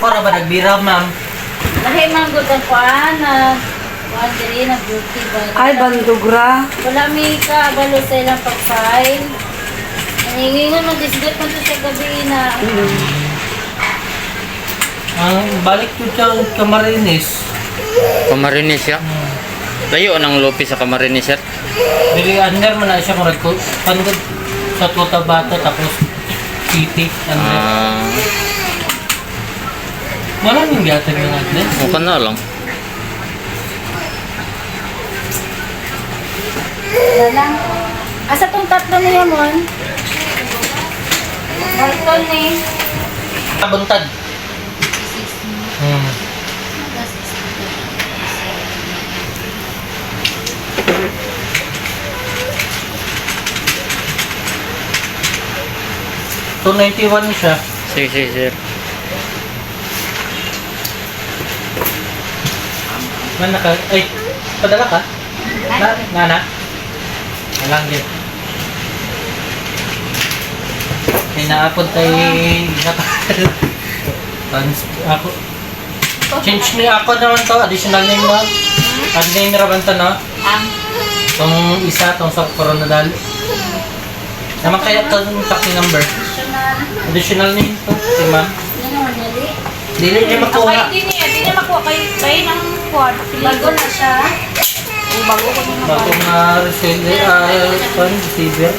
para ba nagbira, ma'am? Lahi man gud ang kuan na kuan diri na beauty ba. Ay, bandugra. Wala may kabalo sa ilang pag-file. Nangingingon man disgat man to sa gabi na. Ang balik ko siya Camarines. Camarines siya. Layo ng Lopi sa Camarines, sir. Dili under man na siya kung pangod sa Cotabato tapos City. Under. Wala nang yata yung address. Mukha na lang. Wala lang. Asa tong tatlo niya mon? Bartol ni. Buntad. $291 siya. Sige, sir. Mana ka? Ay, padala ka? Nana? Alang din. May naapod tayo ako. Change niya ako naman to. Additional name mo. Add name naman to, no? Itong isa, itong sa Coronadal. Naman kaya ito yung taxi number. Additional name to. Si ma'am. Dili niya makuha. Hindi niya makuha kayo ng kuan. Bago na siya. Bago ko na Bagong receiver.